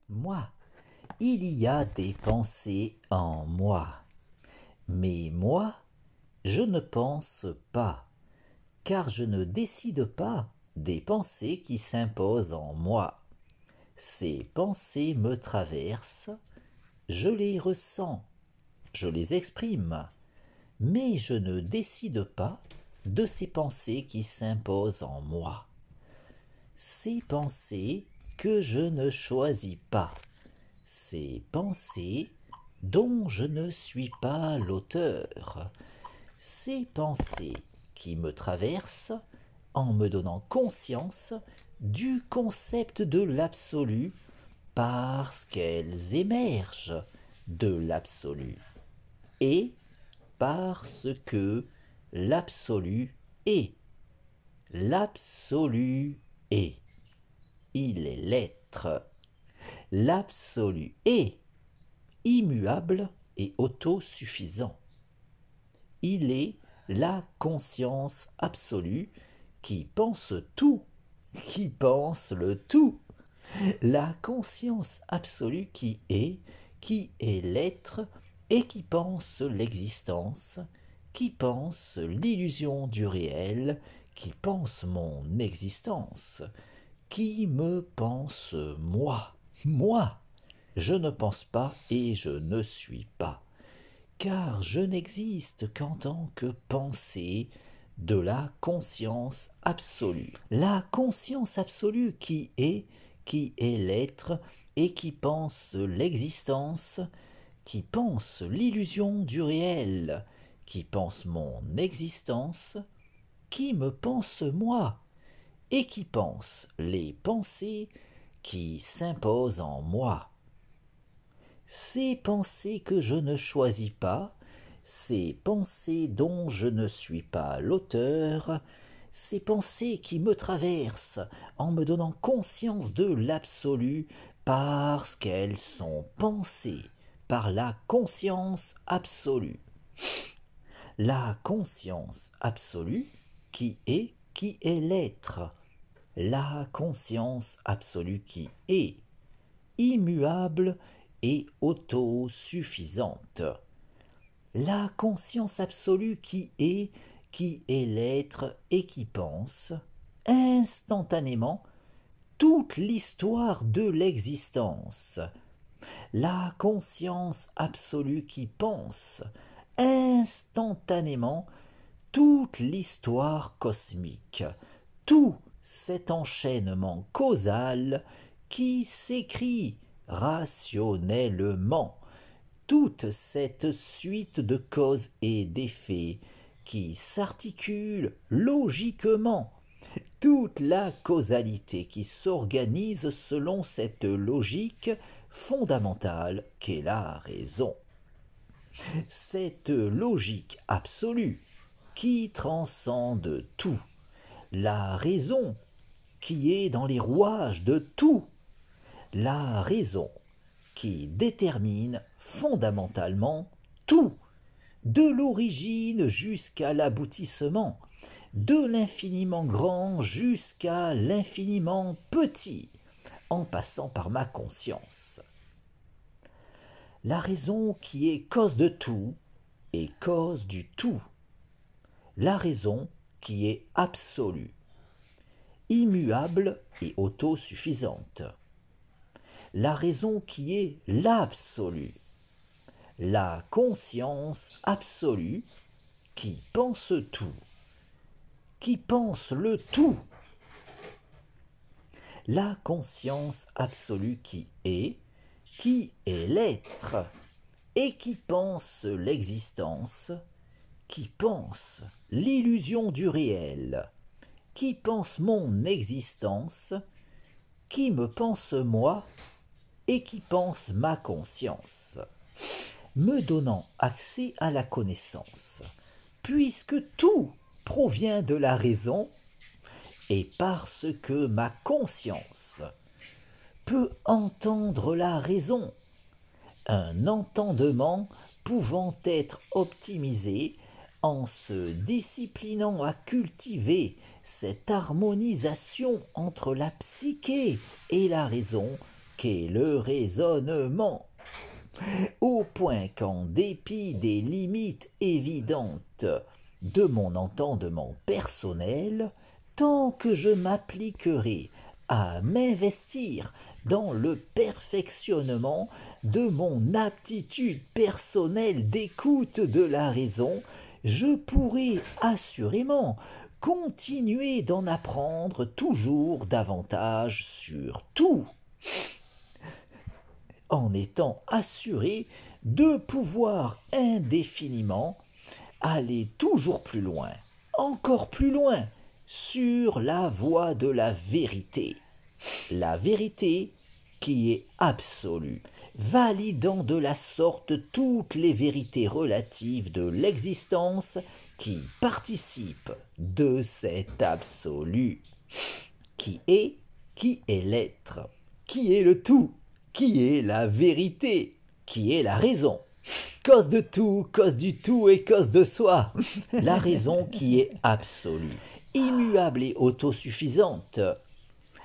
Moi, il y a des pensées en moi. Mais moi, je ne pense pas, car je ne décide pas des pensées qui s'imposent en moi. Ces pensées me traversent, je les ressens, je les exprime, mais je ne décide pas de ces pensées qui s'imposent en moi. Ces pensées que je ne choisis pas, ces pensées dont je ne suis pas l'auteur, ces pensées qui me traversent en me donnant conscience du concept de l'absolu parce qu'elles émergent de l'absolu et parce que l'absolu est. L'absolu est. Il est l'être. L'absolu est immuable et autosuffisant. Il est la conscience absolue qui pense tout, qui pense le tout. La conscience absolue qui est l'être et qui pense l'existence, qui pense l'illusion du réel, qui pense mon existence, qui me pense moi. Moi, je ne pense pas et je ne suis pas, car je n'existe qu'en tant que pensée de la conscience absolue. La conscience absolue qui est l'être et qui pense l'existence, qui pense l'illusion du réel, qui pense mon existence, qui me pense moi, et qui pense les pensées qui s'imposent en moi. Ces pensées que je ne choisis pas, ces pensées dont je ne suis pas l'auteur, ces pensées qui me traversent en me donnant conscience de l'absolu parce qu'elles sont pensées par la conscience absolue. La conscience absolue qui est l'être. La conscience absolue qui est immuable et autosuffisante. La conscience absolue qui est l'être et qui pense instantanément toute l'histoire de l'existence. La conscience absolue qui pense instantanément toute l'histoire cosmique, tout cet enchaînement causal qui s'écrit rationnellement, toute cette suite de causes et d'effets qui s'articule logiquement, toute la causalité qui s'organise selon cette logique fondamentale qu'est la raison. Cette logique absolue qui transcende tout, la raison qui est dans les rouages de tout, la raison qui détermine fondamentalement tout, de l'origine jusqu'à l'aboutissement, de l'infiniment grand jusqu'à l'infiniment petit, en passant par ma conscience. La raison qui est cause de tout et cause du tout. La raison qui est absolue, immuable et autosuffisante. La raison qui est l'absolu, la conscience absolue qui pense tout, qui pense le tout. La conscience absolue qui est l'être et qui pense l'existence, qui pense l'illusion du réel, qui pense mon existence, qui me pense moi et qui pense ma conscience, me donnant accès à la connaissance, puisque tout provient de la raison et parce que ma conscience peut entendre la raison, un entendement pouvant être optimisé en se disciplinant à cultiver cette harmonisation entre la psyché et la raison qu'est le raisonnement, au point qu'en dépit des limites évidentes de mon entendement personnel, tant que je m'appliquerai à m'investir dans le perfectionnement de mon aptitude personnelle d'écoute de la raison, je pourrai assurément continuer d'en apprendre toujours davantage sur tout, en étant assuré de pouvoir indéfiniment aller toujours plus loin, encore plus loin, sur la voie de la vérité qui est absolue, validant de la sorte toutes les vérités relatives de l'existence qui participent de cet absolu, qui est l'être, qui est le tout, qui est la vérité, qui est la raison. Cause de tout, cause du tout et cause de soi. La raison qui est absolue, immuable et autosuffisante.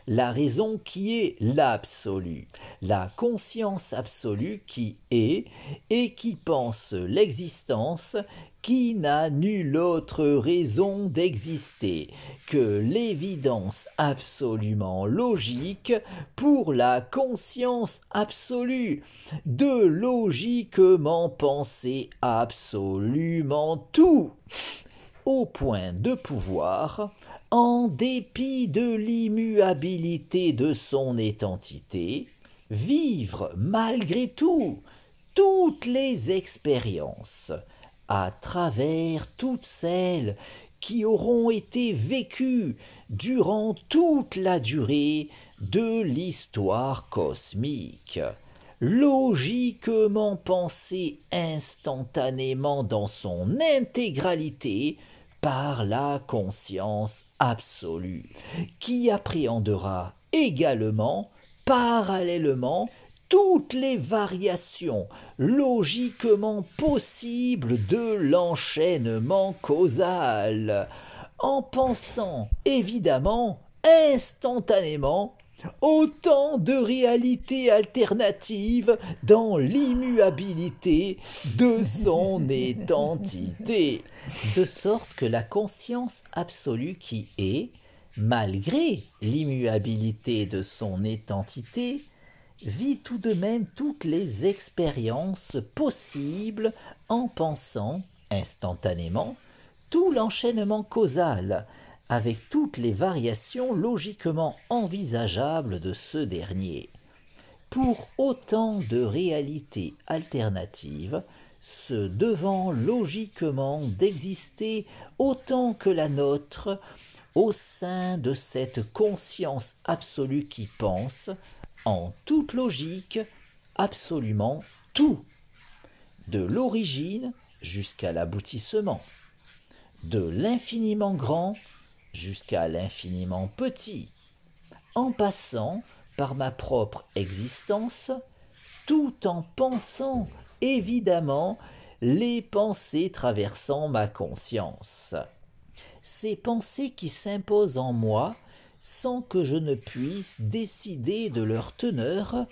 La raison qui est l'absolu, la conscience absolue qui est et qui pense l'existence, qui n'a nulle autre raison d'exister que l'évidence absolument logique pour la conscience absolue, de logiquement penser absolument tout, au point de pouvoir, en dépit de l'immuabilité de son identité, vivre malgré tout toutes les expériences, à travers toutes celles qui auront été vécues durant toute la durée de l'histoire cosmique, logiquement pensée instantanément dans son intégralité par la conscience absolue, qui appréhendera également, parallèlement, toutes les variations logiquement possibles de l'enchaînement causal, en pensant évidemment instantanément autant de réalités alternatives dans l'immuabilité de son identité, de sorte que la conscience absolue qui est, malgré l'immuabilité de son identité, vit tout de même toutes les expériences possibles en pensant instantanément tout l'enchaînement causal, avec toutes les variations logiquement envisageables de ce dernier, pour autant de réalités alternatives, se devant logiquement d'exister autant que la nôtre au sein de cette conscience absolue qui pense, en toute logique, absolument tout, de l'origine jusqu'à l'aboutissement, de l'infiniment grand jusqu'à l'infiniment petit, en passant par ma propre existence, tout en pensant évidemment les pensées traversant ma conscience. Ces pensées qui s'imposent en moi sans que je ne puisse décider de leur teneur,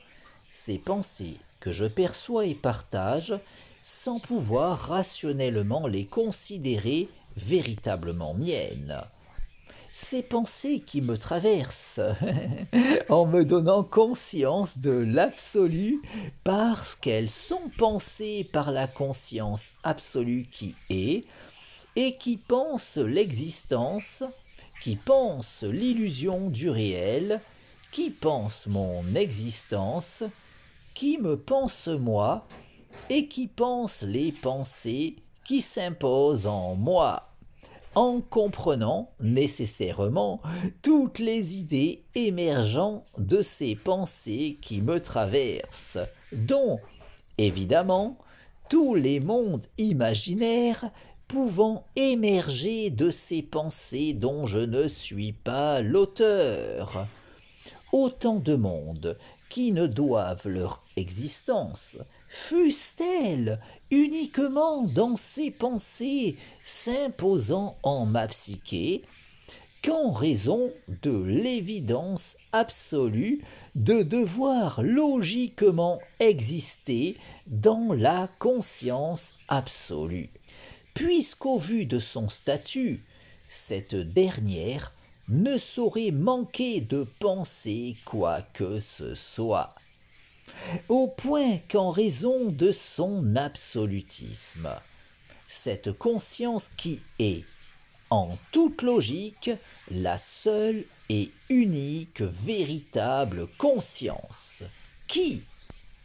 ces pensées que je perçois et partage sans pouvoir rationnellement les considérer véritablement miennes. Ces pensées qui me traversent en me donnant conscience de l'absolu parce qu'elles sont pensées par la conscience absolue qui est et qui pense l'existence, qui pense l'illusion du réel, qui pense mon existence, qui me pense moi et qui pense les pensées qui s'imposent en moi, en comprenant nécessairement toutes les idées émergeant de ces pensées qui me traversent, dont, évidemment, tous les mondes imaginaires pouvant émerger de ces pensées dont je ne suis pas l'auteur. Autant de mondes qui ne doivent leur existence, fussent-elles uniquement dans ces pensées s'imposant en ma psyché, qu'en raison de l'évidence absolue de devoir logiquement exister dans la conscience absolue, puisqu'au vu de son statut, cette dernière ne saurait manquer de penser quoi que ce soit, au point qu'en raison de son absolutisme, cette conscience qui est, en toute logique, la seule et unique véritable conscience, qui,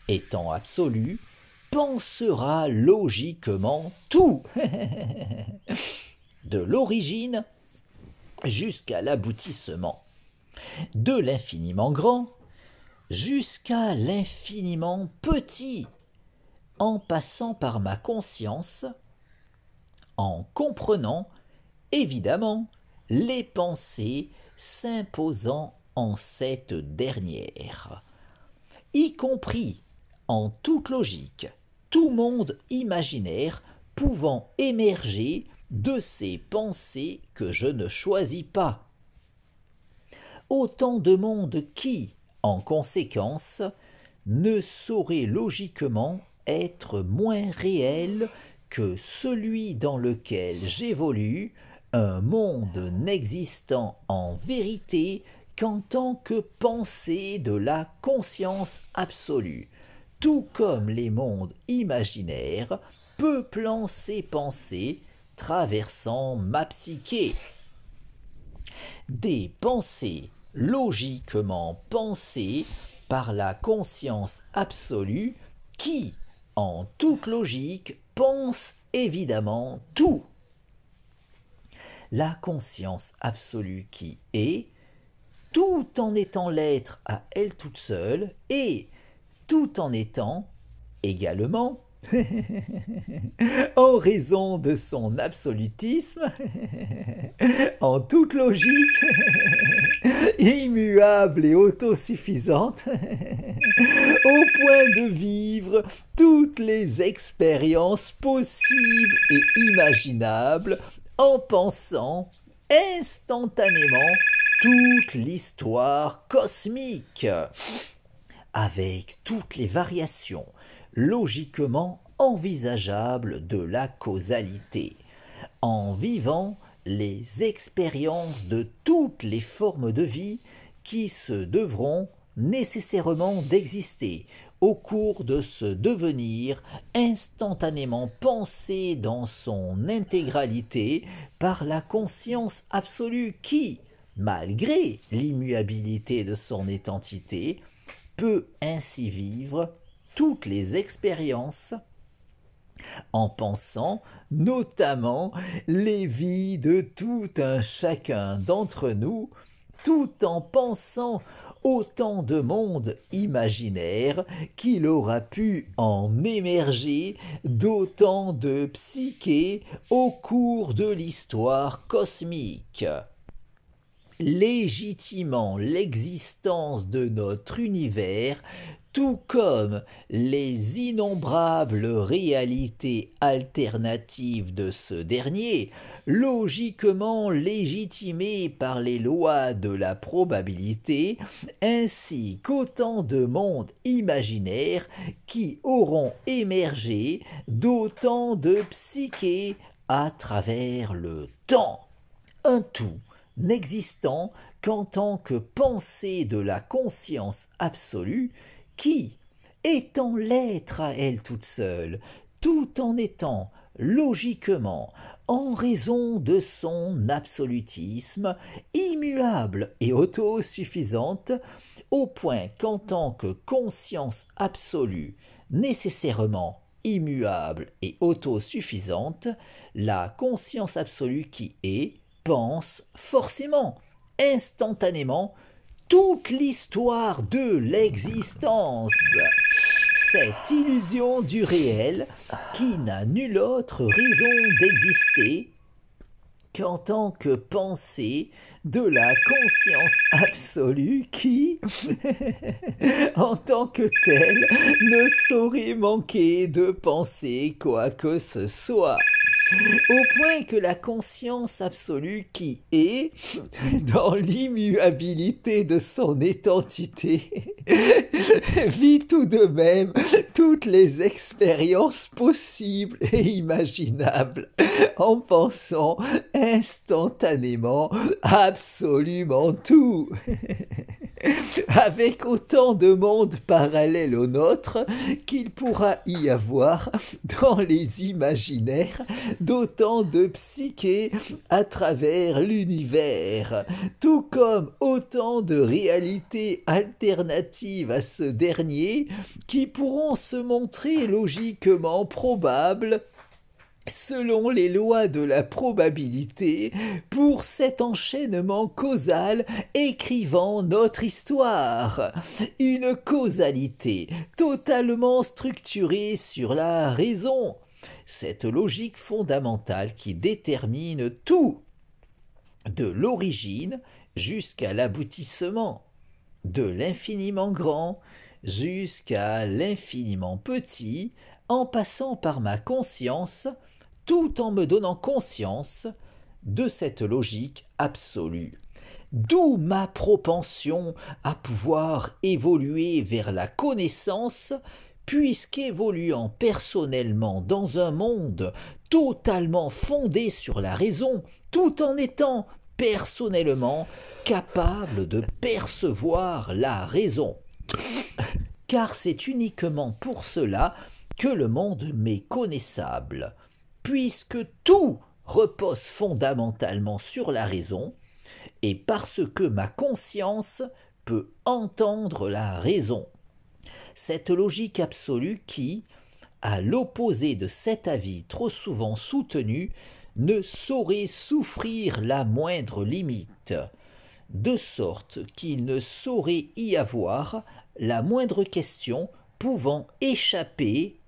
étant absolue, pensera logiquement tout, de l'origine jusqu'à l'aboutissement, de l'infiniment grand jusqu'à l'infiniment petit, en passant par ma conscience, en comprenant évidemment les pensées s'imposant en cette dernière, y compris en toute logique, tout monde imaginaire pouvant émerger de ces pensées que je ne choisis pas. Autant de mondes qui, en conséquence, ne sauraient logiquement être moins réels que celui dans lequel j'évolue, un monde n'existant en vérité qu'en tant que pensée de la conscience absolue, tout comme les mondes imaginaires peuplant ces pensées, traversant ma psyché. Des pensées logiquement pensées par la conscience absolue qui, en toute logique, pense évidemment tout. La conscience absolue qui est, tout en étant l'être à elle toute seule, et tout en étant également, en raison de son absolutisme, en toute logique, immuable et autosuffisante, au point de vivre toutes les expériences possibles et imaginables en pensant instantanément toute l'histoire cosmique, avec toutes les variations logiquement envisageables de la causalité, en vivant les expériences de toutes les formes de vie qui se devront nécessairement d'exister au cours de ce devenir instantanément pensé dans son intégralité par la conscience absolue qui, malgré l'immuabilité de son identité, peut ainsi vivre toutes les expériences en pensant notamment les vies de tout un chacun d'entre nous, tout en pensant autant de mondes imaginaires qu'il aura pu en émerger d'autant de psychés au cours de l'histoire cosmique, légitimant l'existence de notre univers, tout comme les innombrables réalités alternatives de ce dernier, logiquement légitimées par les lois de la probabilité, ainsi qu'autant de mondes imaginaires qui auront émergé d'autant de psychés à travers le temps. Un tout n'existant qu'en tant que pensée de la conscience absolue qui, étant l'être à elle toute seule, tout en étant logiquement, en raison de son absolutisme, immuable et autosuffisante, au point qu'en tant que conscience absolue, nécessairement immuable et autosuffisante, la conscience absolue qui est, pense forcément, instantanément, toute l'histoire de l'existence. Cette illusion du réel qui n'a nulle autre raison d'exister qu'en tant que pensée de la conscience absolue qui, en tant que telle, ne saurait manquer de penser quoi que ce soit. au point que la conscience absolue qui est, dans l'immuabilité de son identité, vit tout de même toutes les expériences possibles et imaginables en pensant instantanément absolument tout. Avec autant de mondes parallèles au nôtre qu'il pourra y avoir dans les imaginaires d'autant de psychés à travers l'univers, tout comme autant de réalités alternatives à ce dernier qui pourront se montrer logiquement probables selon les lois de la probabilité, pour cet enchaînement causal écrivant notre histoire. Une causalité totalement structurée sur la raison. Cette logique fondamentale qui détermine tout, de l'origine jusqu'à l'aboutissement, de l'infiniment grand jusqu'à l'infiniment petit, en passant par ma conscience, tout en me donnant conscience de cette logique absolue. D'où ma propension à pouvoir évoluer vers la connaissance, puisqu'évoluant personnellement dans un monde totalement fondé sur la raison, tout en étant personnellement capable de percevoir la raison. Car c'est uniquement pour cela que le monde m'est connaissable, puisque tout repose fondamentalement sur la raison, et parce que ma conscience peut entendre la raison. Cette logique absolue qui, à l'opposé de cet avis trop souvent soutenu, ne saurait souffrir la moindre limite, de sorte qu'il ne saurait y avoir la moindre question pouvant échapper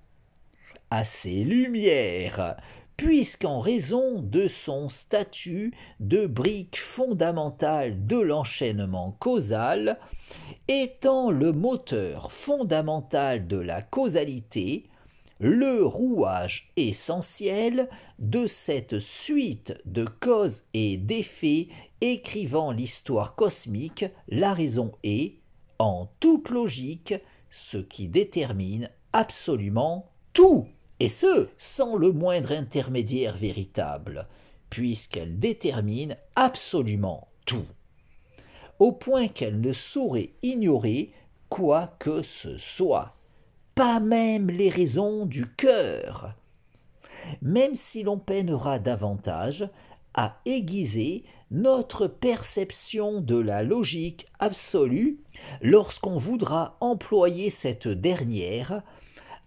à ces lumières, puisqu'en raison de son statut de brique fondamentale de l'enchaînement causal, étant le moteur fondamental de la causalité, le rouage essentiel de cette suite de causes et d'effets écrivant l'histoire cosmique, la raison est, en toute logique, ce qui détermine absolument tout, et ce, sans le moindre intermédiaire véritable, puisqu'elle détermine absolument tout, au point qu'elle ne saurait ignorer quoi que ce soit, pas même les raisons du cœur, même si l'on peinera davantage à aiguiser notre perception de la logique absolue lorsqu'on voudra employer cette dernière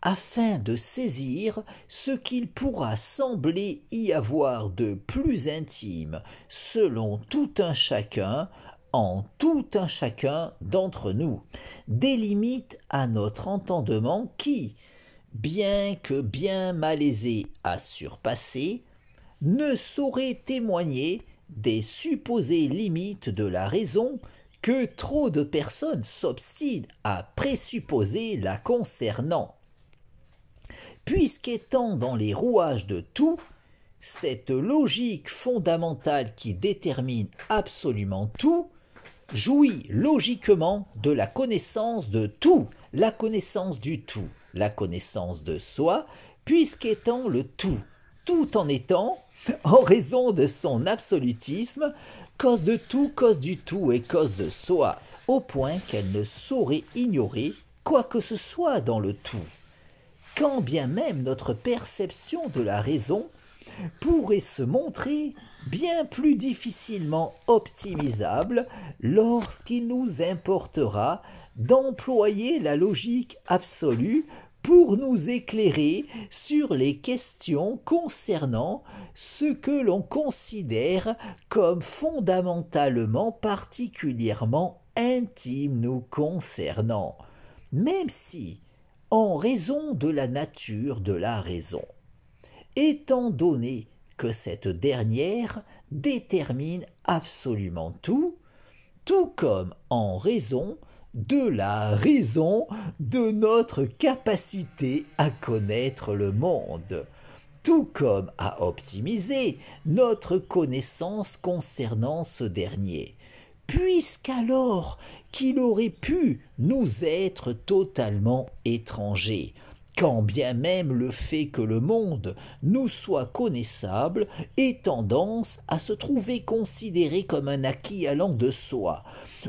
afin de saisir ce qu'il pourra sembler y avoir de plus intime selon tout un chacun, en tout un chacun d'entre nous, des limites à notre entendement qui, bien que bien malaisé à surpasser, ne saurait témoigner des supposées limites de la raison que trop de personnes s'obstinent à présupposer la concernant. Puisqu'étant dans les rouages de tout, cette logique fondamentale qui détermine absolument tout, jouit logiquement de la connaissance de tout, la connaissance du tout, la connaissance de soi, puisqu'étant le tout, tout en étant, en raison de son absolutisme, cause de tout, cause du tout et cause de soi, au point qu'elle ne saurait ignorer quoi que ce soit dans le tout. Quand bien même notre perception de la raison pourrait se montrer bien plus difficilement optimisable lorsqu'il nous importera d'employer la logique absolue pour nous éclairer sur les questions concernant ce que l'on considère comme fondamentalement particulièrement intime nous concernant, même si, en raison de la nature de la raison, étant donné que cette dernière détermine absolument tout, tout comme en raison de la raison de notre capacité à connaître le monde, tout comme à optimiser notre connaissance concernant ce dernier, puisqu'alors qu'il aurait pu nous être totalement étranger, quand bien même le fait que le monde nous soit connaissable ait tendance à se trouver considéré comme un acquis allant de soi,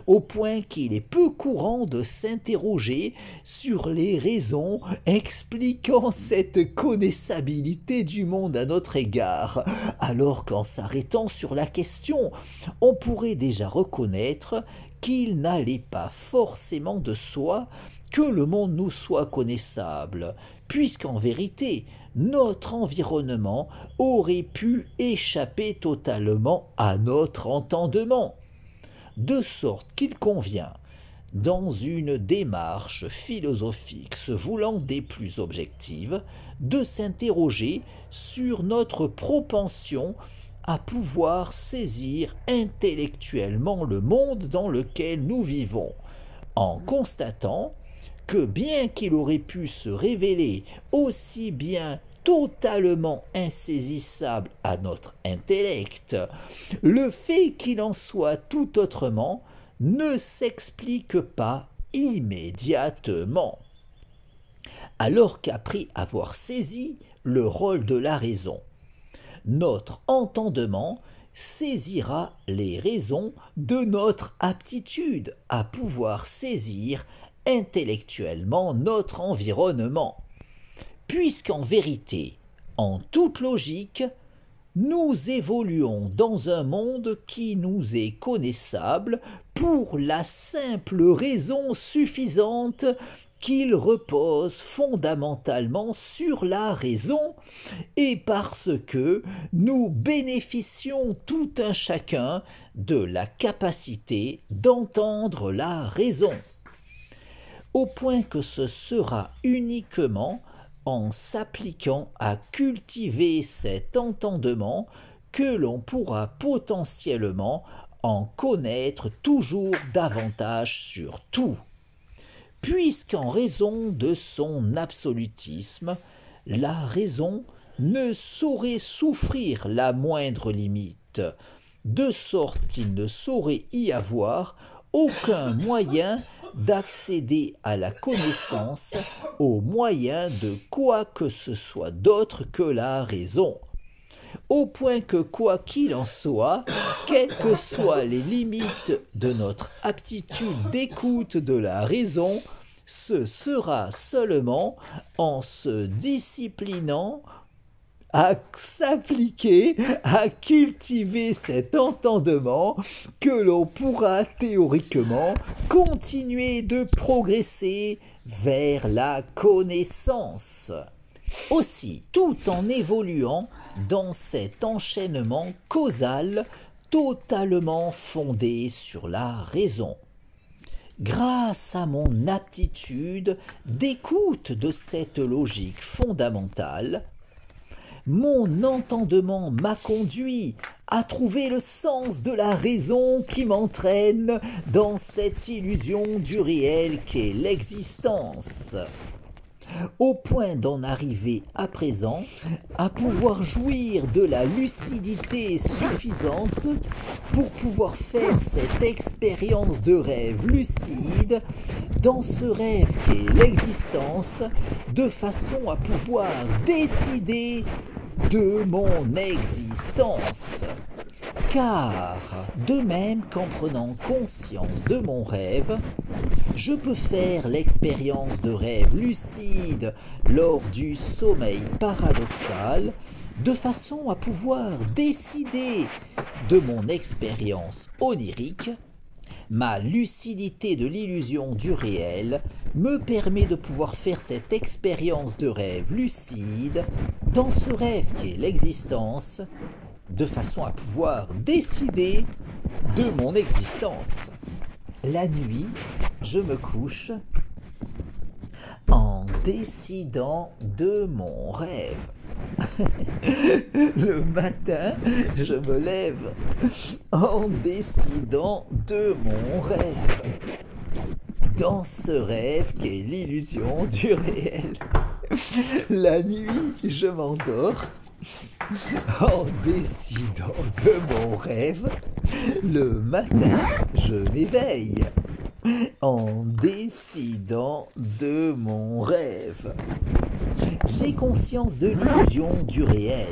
au point qu'il est peu courant de s'interroger sur les raisons expliquant cette connaissabilité du monde à notre égard, alors qu'en s'arrêtant sur la question, on pourrait déjà reconnaître qu'il n'allait pas forcément de soi que le monde nous soit connaissable, puisqu'en vérité, notre environnement aurait pu échapper totalement à notre entendement, de sorte qu'il convient, dans une démarche philosophique se voulant des plus objectives, de s'interroger sur notre propension à pouvoir saisir intellectuellement le monde dans lequel nous vivons, en constatant que bien qu'il aurait pu se révéler aussi bien totalement insaisissable à notre intellect, le fait qu'il en soit tout autrement ne s'explique pas immédiatement. Alors qu'après avoir saisi le rôle de la raison, notre entendement saisira les raisons de notre aptitude à pouvoir saisir intellectuellement notre environnement, puisqu'en vérité, en toute logique, nous évoluons dans un monde qui nous est connaissable pour la simple raison suffisante qu'il repose fondamentalement sur la raison, et parce que nous bénéficions tout un chacun de la capacité d'entendre la raison, au point que ce sera uniquement en s'appliquant à cultiver cet entendement que l'on pourra potentiellement en connaître toujours davantage sur tout, puisqu'en raison de son absolutisme, la raison ne saurait souffrir la moindre limite, de sorte qu'il ne saurait y avoir aucun moyen d'accéder à la connaissance au moyen de quoi que ce soit d'autre que la raison, au point que quoi qu'il en soit, quelles que soient les limites de notre aptitude d'écoute de la raison, ce sera seulement en se disciplinant à s'appliquer, à cultiver cet entendement que l'on pourra théoriquement continuer de progresser vers la connaissance. Aussi, tout en évoluant dans cet enchaînement causal totalement fondé sur la raison, grâce à mon aptitude d'écoute de cette logique fondamentale, mon entendement m'a conduit à trouver le sens de la raison qui m'entraîne dans cette illusion du réel qu'est l'existence, au point d'en arriver à présent à pouvoir jouir de la lucidité suffisante pour pouvoir faire cette expérience de rêve lucide dans ce rêve qu'est l'existence, de façon à pouvoir décider de mon existence. Car, de même qu'en prenant conscience de mon rêve, je peux faire l'expérience de rêve lucide lors du sommeil paradoxal, de façon à pouvoir décider de mon expérience onirique. Ma lucidité de l'illusion du réel me permet de pouvoir faire cette expérience de rêve lucide dans ce rêve qui est l'existence, de façon à pouvoir décider de mon existence. La nuit, je me couche en décidant de mon rêve. Le matin, je me lève en décidant de mon rêve. Dans ce rêve qui est l'illusion du réel. La nuit, je m'endors En décidant de mon rêve, le matin, je m'éveille. En décidant de mon rêve, j'ai conscience de l'illusion du réel.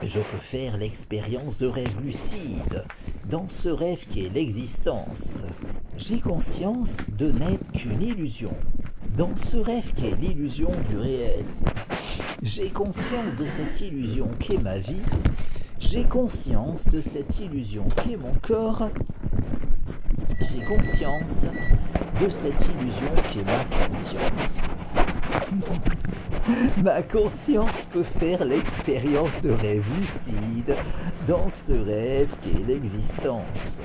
Je peux faire l'expérience de rêve lucide, dans ce rêve qui est l'existence. J'ai conscience de n'être qu'une illusion, dans ce rêve qui est l'illusion du réel. J'ai conscience de cette illusion qu'est ma vie. J'ai conscience de cette illusion qu'est mon corps. J'ai conscience de cette illusion qu'est ma conscience. Ma conscience peut faire l'expérience de rêve lucide dans ce rêve qu'est l'existence.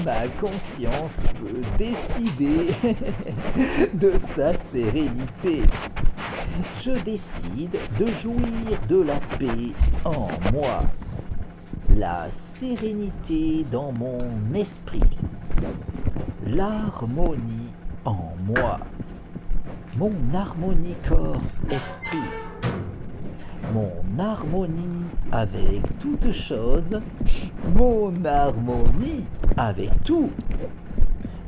Ma conscience peut décider de sa sérénité. Je décide de jouir de la paix en moi, la sérénité dans mon esprit, l'harmonie en moi, mon harmonie corps-esprit, mon harmonie avec toute chose, mon harmonie avec tout,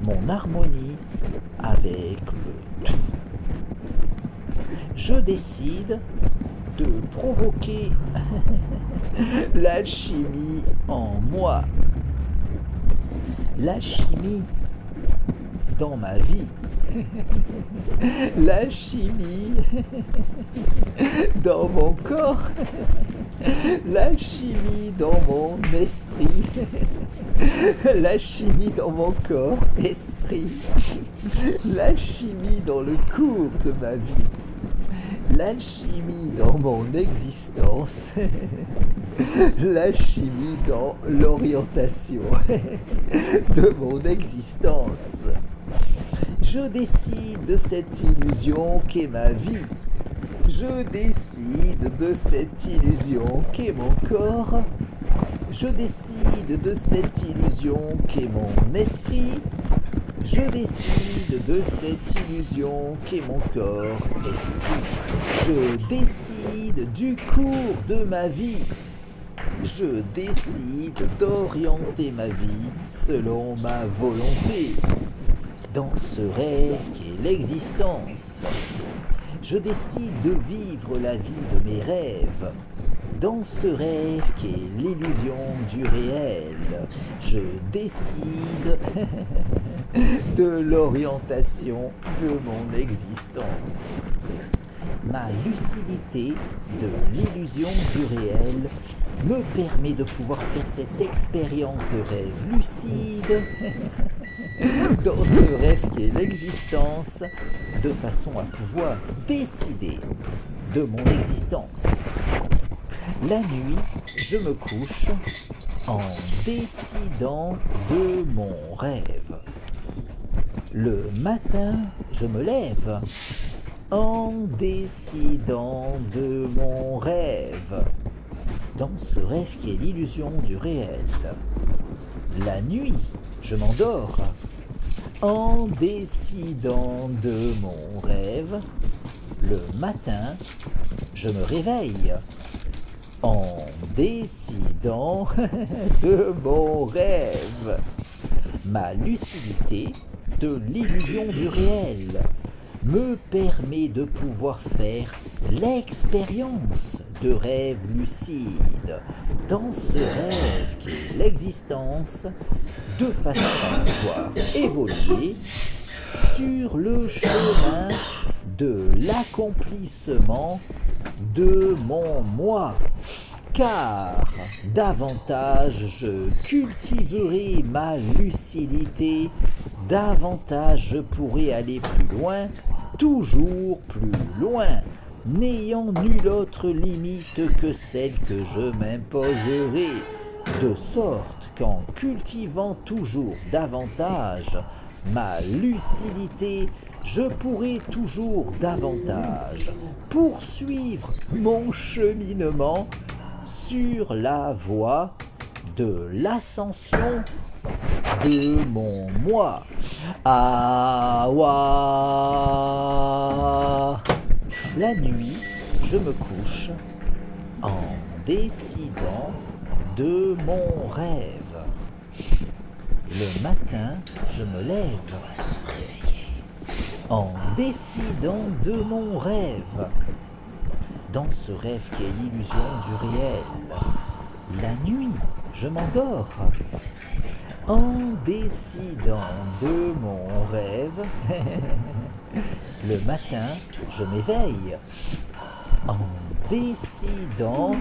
mon harmonie avec le tout. Je décide de provoquer l'alchimie en moi, l'alchimie dans ma vie, l'alchimie dans mon corps, l'alchimie dans mon esprit, l'alchimie dans mon corps, esprit, l'alchimie dans le cours de ma vie, l'alchimie dans mon existence, l'alchimie dans l'orientation de mon existence. Je décide de cette illusion qu'est ma vie. Je décide de cette illusion qu'est mon corps. Je décide de cette illusion qu'est mon esprit. Je décide de cette illusion qu'est mon corps-esprit. Je décide du cours de ma vie. Je décide d'orienter ma vie selon ma volonté. Dans ce rêve qui est l'existence, je décide de vivre la vie de mes rêves. Dans ce rêve qui est l'illusion du réel, je décide de l'orientation de mon existence. Ma lucidité de l'illusion du réel me permet de pouvoir faire cette expérience de rêve lucide dans ce rêve qui est l'existence, de façon à pouvoir décider de mon existence. La nuit, je me couche en décidant de mon rêve. Le matin, je me lève en décidant de mon rêve. Dans ce rêve qui est l'illusion du réel. La nuit, je m'endors en décidant de mon rêve. Le matin, je me réveille en décidant de mon rêve. Ma lucidité de l'illusion du réel me permet de pouvoir faire l'expérience de rêve lucide dans ce rêve qui est l'existence, de façon à pouvoir évoluer sur le chemin de l'accomplissement de mon moi. Car davantage je cultiverai ma lucidité, davantage je pourrai aller plus loin, toujours plus loin, n'ayant nulle autre limite que celle que je m'imposerai, de sorte qu'en cultivant toujours davantage ma lucidité, je pourrai toujours davantage poursuivre mon cheminement sur la voie de l'ascension de mon moi. Awa. La nuit, je me couche en décidant de mon rêve. Le matin, je me lève en décidant de mon rêve. Dans ce rêve qui est l'illusion du réel, la nuit, je m'endors en décidant de mon rêve. Le matin, je m'éveille en décidant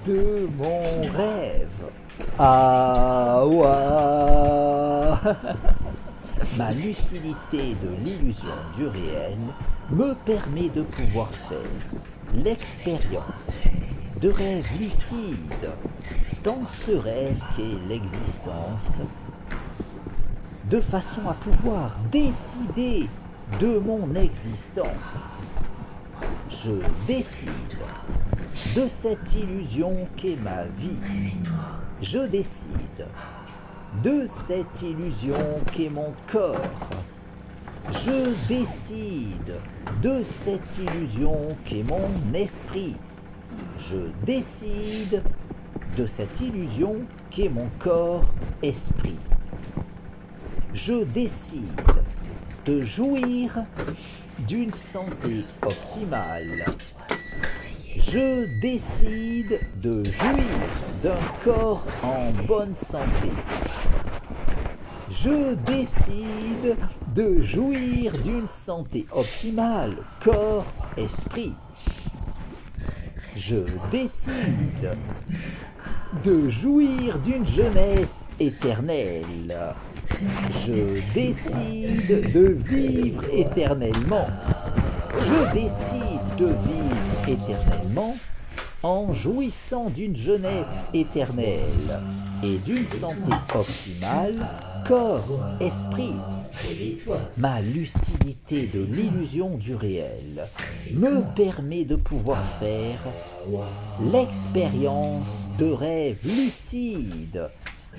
de mon rêve. Ah ouah. Ma lucidité de l'illusion du réel me permet de pouvoir faire l'expérience de rêves lucides dans ce rêve qu'est l'existence, de façon à pouvoir décider de mon existence. Je décide de cette illusion qu'est ma vie. Je décide de cette illusion qu'est mon corps. Je décide de cette illusion qu'est mon esprit. Je décide de cette illusion qu'est mon corps-esprit. Je décide de jouir d'une santé optimale. Je décide de jouir d'un corps en bonne santé. Je décide de jouir d'une santé optimale, corps, esprit. Je décide de jouir d'une jeunesse éternelle. Je décide de vivre éternellement. Je décide de vivre éternellement en jouissant d'une jeunesse éternelle et d'une santé optimale, corps, esprit. Ma lucidité de l'illusion du réel me permet de pouvoir faire l'expérience de rêves lucides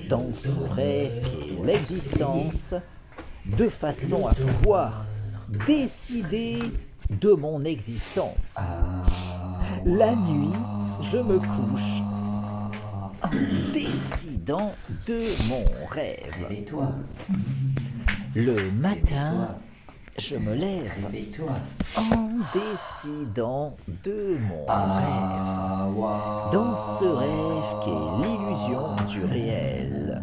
dans ce rêve qui est l'existence, de façon à pouvoir décider de mon existence. La nuit, je me couche en décidant de mon rêve. Le matin, je me lève en décidant de mon rêve. Dans ce rêve qui est l'illusion du réel.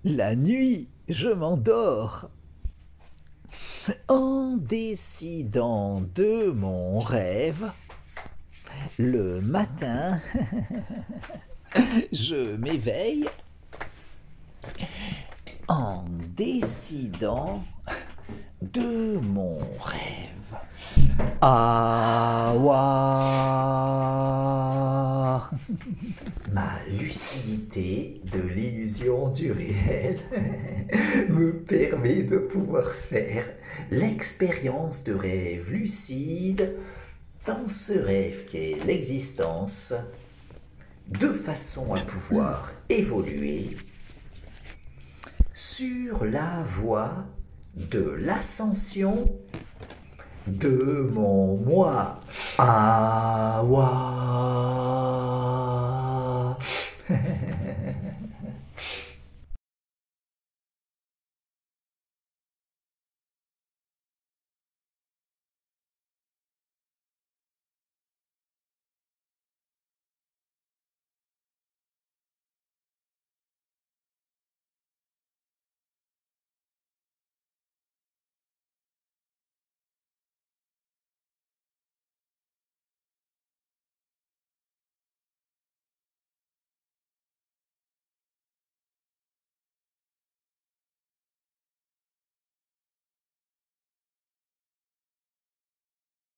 La nuit, je m'endors en décidant de mon rêve. Le matin, je m'éveille en décidant de mon rêve. Ah ouah. Ma lucidité de l'illusion du réel me permet de pouvoir faire l'expérience de rêve lucide dans ce rêve qu'est l'existence, de façon à pouvoir évoluer sur la voie de l'ascension de mon moi. Ah, ouah.